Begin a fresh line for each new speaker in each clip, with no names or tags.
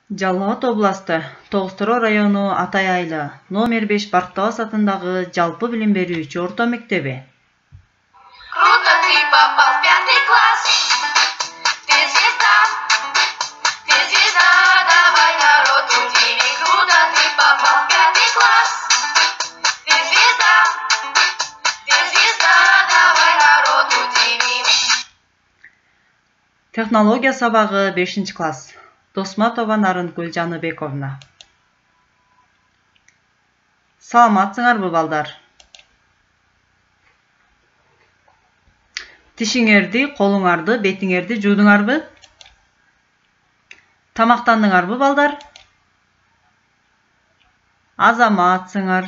Жалал Абад областы, Тоғыстыроо району Атай айылы, номер 5 Бартабас атындагы жалпы билим берүүчү орто мектеби.
Круто ты попал в 5 класс. Ты звезда, давай народ удиви. Круто ты попал в 5 класс. Ты звезда, давай народ удиви.
Технология сабагы 5 класс. Досматова Нарынкүл Жаныбековна. Саламатсыңарбы балдар? Тишиңерди, колуңарды, бетиңерди жуудуңарбы? Тамактандыңарбы балдар? Азаматсыңар.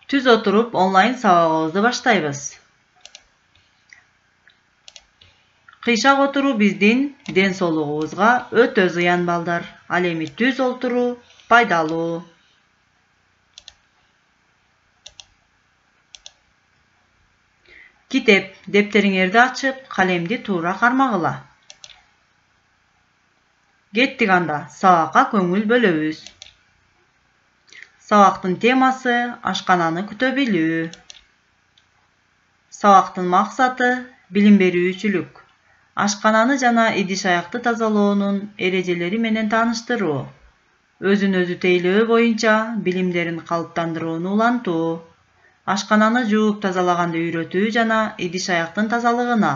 Түз отуруп онлайн сабагыбызды баштайбыз. Кыйшак отуруу биздин ден соолугубузга өтө зыян балдар. Ал эми түз отуруу пайдалуу. Китеп, дептериңерди ачып, калемди туура кармагыла. Кеттик анда, сабакка көңүл бөлөбүз. Сабактын темасы ашкананы күтө билүү. Сабактын максаты билим берүүчүлүк. Ашкананы жана идиш аякты тазалоонун эрежелери менен тааныштыруу. Өзүн өзү тейлөө боюнча билимдерин калыптандырууну улантуу. Ашкананы жууп тазалаганды үйрөтүү жана идиш аяктын тазалыгына,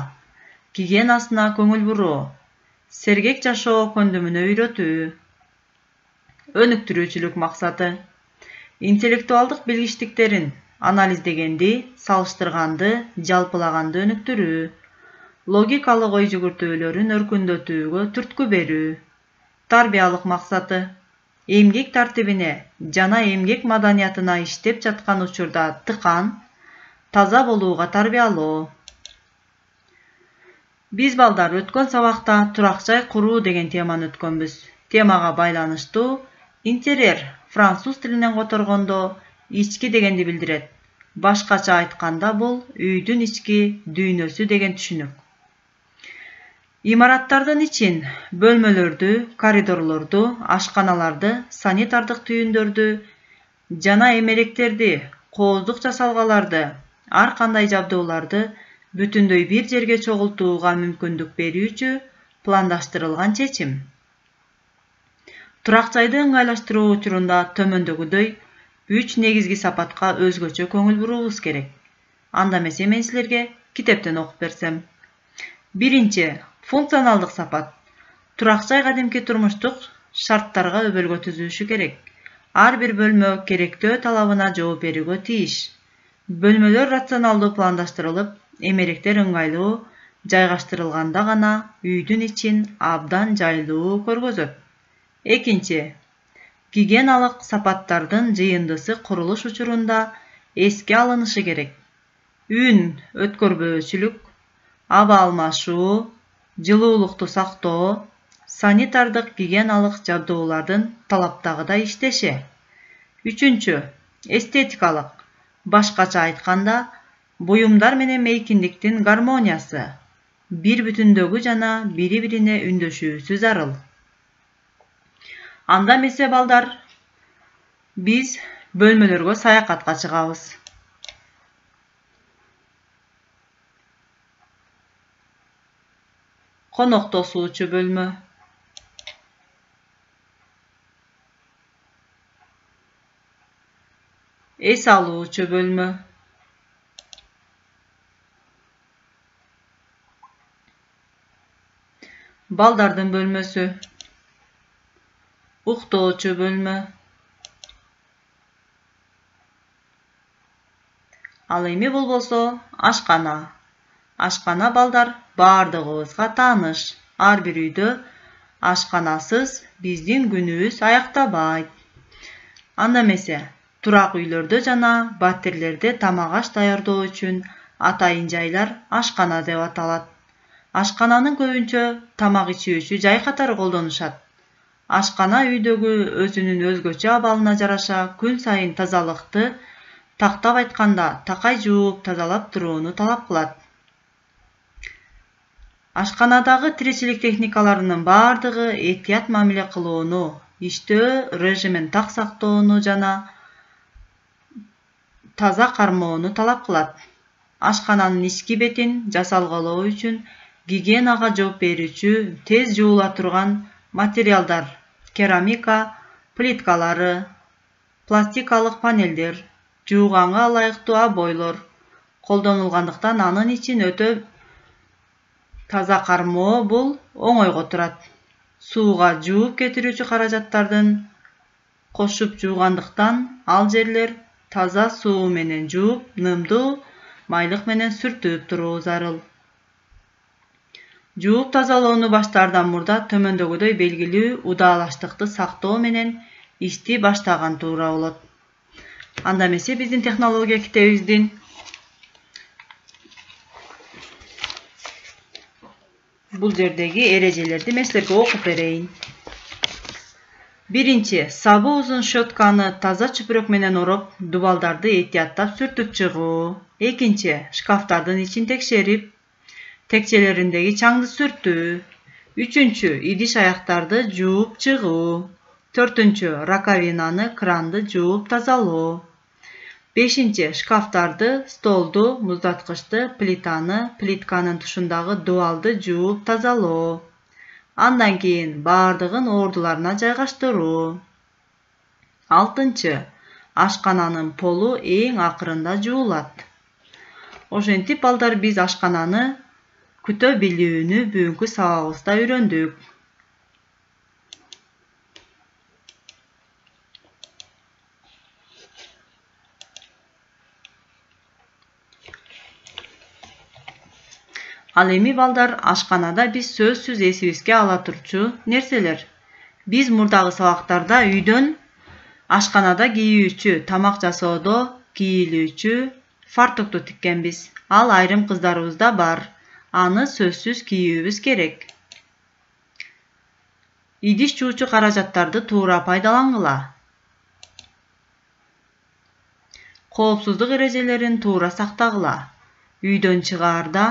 гигиенасына көңүл буруу. Сергек жашоо көндүмүнө үйрөтүү. Өнүктүрүүчүлүк максаты. Интеллектуалдык билгичтиктерин анализдегенди, салыштырганды, жалпылаганды өнүктүрүү. Логикалык ой жүгүртүүлөрүн өркүндөтүүгө түрткү берүү. Тарбиялык максаты. Эмгек тартибине жана эмгек маданиятына иштеп жаткан учурда тыкан, таза болууга тарбиялоо. Биз балдар өткөн сабакта турак жай куруу деген теманы өткөнбүз. Темага байланыштуу интерьер француз тилинен которгондо ички дегенди билдирет. Башкача айтканда бул үйдүн ички дүйнөсү деген түшүнүк. Имараттардын ичин, бөлмөлөрдү, коридорлорду, ашканаларды, санитардык түйүндөрдү жана эмеректерди, кооздук жасалгаларды, ар кандай жабдууларды бүтүндөй бир жерге чогултууга мүмкүндүк берүүчү пландаштырылган чечим. Турак жайды ыңгайлаштыруу учурунда төмөндөгүдөй 3 негизги сапатка өзгөчө көңүл буруубуз керек. Анда эмесе мен силерге китептен окуп берсем. Биринчи, функционалдык сапат. Турак жай кадимки турмуштук шарттарга өбөлгө түзүлүшү керек. Ар бир бөлмө керектөө талабына жооп берүүгө тийиш. Бөлмөлөр рационалдуу пландаштырылып, эмеректер ыңгайлуу жайгаштырылганда гана үйдүн ичин абдан жайлуу көргөзөт. Экинчи, гигиеналык сапаттардын жыйындысы курулуш учурунда эске алынышы керек. Үн өткөрбөөчүлүк, аба алмашуу, жылуулукту сактоо, санитардык гигиеналык жабдуулардын талаптагыдай иштеши. Үчүнчү, эстетикалык. Башкача айтканда, буюмдар менен мейкиндиктин гармониясы, бир бүтүндөгү жана бири-бирине үндөшүүсү зарыл. Анда эмесе балдар, биз бөлмөлөргө саякатка чыгабыз. Коноктошуучу бөлмө. Эс алуучу бөлмө. Балдардын бөлмөсү. Уктоочу бөлмө. Ал эми бул болсо ашкана. Ашкана балдар баардыгыбызга тааныш. Ар бир үйдө ашканасыз биздин күнүбүз аяктабайт. Анда эмесе турак үйлөрдө жана батирлерде тамак аш даярдоо үчүн атайын жайлар ашкана деп аталат. Ашкананын көбүнчө тамак ичүүчү жай катары колдонушат. Ашкана үйдөгү өзүнүн өзгөчө абалына жараша күн сайын тазалыкты, тактап айтканда такай жууп тазалап турууну талап кылат. Ашканадагы тиричилик техникаларынын бардыгы этият мамиле кылууну, иштөө режимин так сактоону жана таза кармоону талап кылат. Ашкананын ички бетин жасалгалоо үчүн гигиенага жооп берүүчү, тез жуула турган материалдар, керамика плиткалары, пластикалык панелдер, жууганга ылайыктуу обойлор колдонулгандыктан анын ичин өтө таза кармоо бул оңойго турат. Сууга жууп кетирүүчү каражаттардын кошуп жуугандыктан ал жерлер таза суу менен жууп, нымдуу майлык менен сүртүп туруу зарыл. Жууп тазалоону баштаардан мурда төмөндөгүдөй белгилүү удаалаштыкты сактоо менен ишти баштаган туура болот. Анда эмесе биздин технология китебиздин бул жердеги эрежелерди мен силерге окуп берейин. Биринчи, сабы узун щетканы таза чүпүрөк менен ороп, дубалдарды этияттап сүртүп чыгуу. Экинчи, шкафтардын ичин текшерип, текчелериндеги чаңды сүртүү. Үчүнчү, идиш аяктарды жууп чыгуу. Төртүнчү, раковинаны, кранды жууп тазалоо. Бешинчи, шкафтарды, столду, муздаткычты, плитаны, плитканын тушундагы дуалды жууп тазалоо. Андан кийин бардыгын ордуларына жайгаштыруу. Алтынчы, ашкананын полу эң акырында жуулат. Ошентип балдар биз ашкананы күтө билүүнү бүгүнкү сабагыбызда үйрөндүк. Ал эми балдар, ашканада биз сөзсүз эсибизге ала турчу нерселер. Биз мурдагы сабактарда үйдөн ашканада кийүүчү, тамак жасоодо кийилүүчү фартукту тиккенбиз. Ал айрым кыздарыбызда бар. Аны сөзсүз кийүүбүз керек. Идиш жуучу каражаттарды туура пайдалангыла. Коопсуздук эрежелерин туура сактагыла. Үйдөн чыгаарда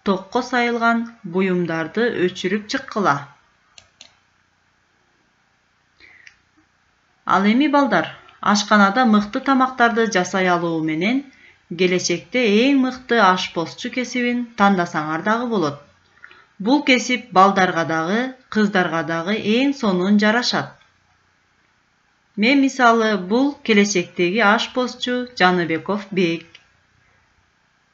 токко сайылган буюмдарды өчүрүп чыккыла. Ал эми балдар, ашканада мыкты тамактарды жасай алуу менен келечекте эң мыкты ашпозчу кесибин тандасаңар дагы болот. Бул кесип балдарга дагы, кыздарга дагы эң сонун жарашат. Мен мисалы бул келечектеги ашпозчу Жаныбеков Бек.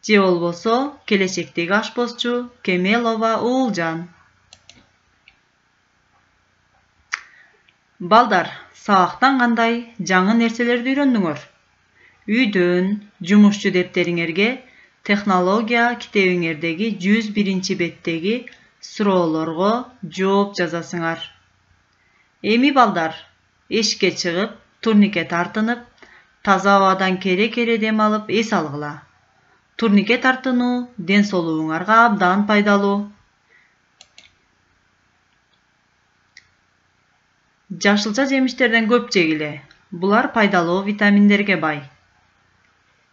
Же болбосо келечектеги ашпозчу Кемелова Уулжан. Балдар, сабактан кандай жаңы нерселерди үйрөндүңөр? Үйдөн жумушчу дептериңерге технология китебиңердеги 101 беттеги суроолорго жооп жазасыңар. Эми балдар, эшикке чыгып, турникке тартынып, таза абадан кере-кере дем алып эс алгыла. Турникке тартынуу ден соолугуңарга абдан пайдалуу. Жашылча жемиштерден көп жегиле. Булар пайдалуу витаминдерге бай.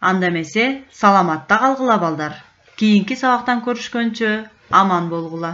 Анда эмесе саламатта калгыла балдар. Кийинки сабактан көрүшкөнчө аман болгула.